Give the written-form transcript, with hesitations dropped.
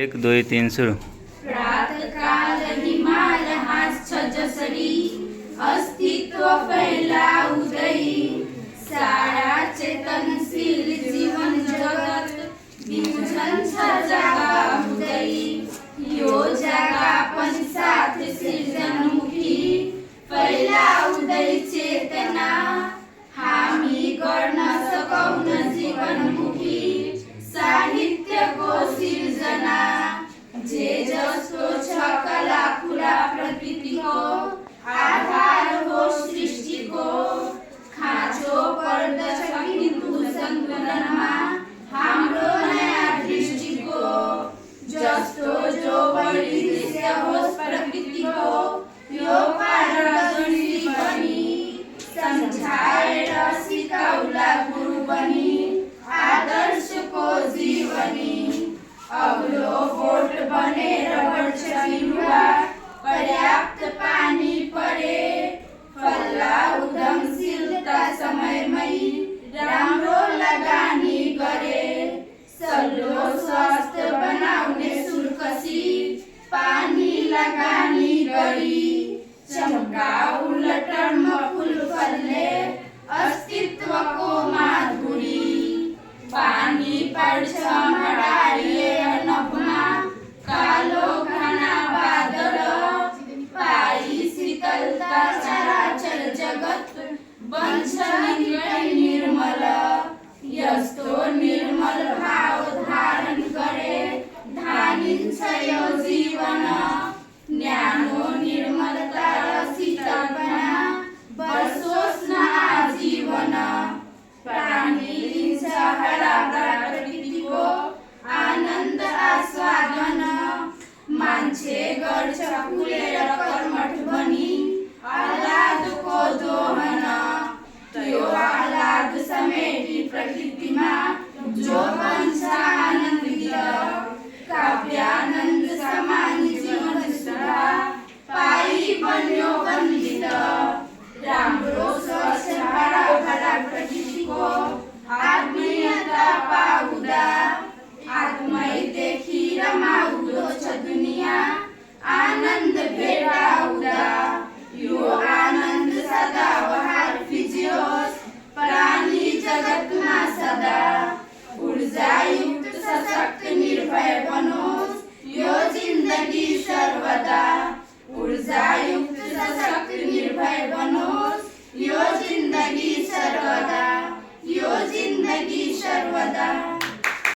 एक दो तीन सुरू. प्रातकाल हिमाल जसरी अस्तित्व पहिला उदयी सारा चेतनशील जीवन जगत विभूषण जागा उदयी यो जागा पण साथ सृजनमुखी पहिला उदय चेतना हामी गर्न सकौन जीवनमुखी साहित्यको सिर्जना जे जस्तो छ कला खुला प्रकृतिको आधार हो सृष्टिको खाँचो पर्दछ किन्तु सन्तुलनमा हाम्रो नयाँ दृष्टिको जस्तो जो बढी दृश्य होस् प्रकृतिको यो पारदर्शी बनी सम्झाएर सिकाउला गुरु बनी आदर्शको जीवनी अग्लो बोट बनेर बढ्छ बिरुवा पर्याप्त पानी परे फल्ला उद्यमशीलता समयमै राम्रो लगानी गरे सल्लो स्वास्थ्य बनाउने सुर्कसी पानी लगानी गरी चम्काउल टर्म फुल फल्ले अस्तित्वको माधुरी पानी पर्छ मडारिएर नभमा कालो घना बादल पाई शीतलता चराचर जगत बन्छ निकै निर्मल यस्तो निर्मल भाव धारण गरे धानिन्छ यो जीवन न्यानो निर्मलता र शीतलपना बसोस् न आजीवन प्राणी लिन्छ हराभरा प्रकृतिको आनन्द आस्वादन मान्छे गर्छ फुलेर कर्मठ बनी आह्लादको दोहन त्यो आह्लाद समेटी प्रकृतिमा जो बन्छ आनन्दित काव्यानन्द समान जीवन सुधा पाई बन्यो वन्दित राम्रो स्वच्छ हराभरा प्रकृतिको आत्मीयता पाउँदा आत्मैदेखि रमाउँदो छ दुनिया आनन्द भेटाउँदा यो आनन्द सदा बहार फिजियोस् प्राणी जगतमा सदा ऊर्जायुक्त सशक्त निर्भय बनोस् यो जिन्दगी सर्वदा ऊर्जायुक्त सशक्त निर्भय बनोस् यो जिन्दगी सर्वदा यो जिन्दगी सर्वदा।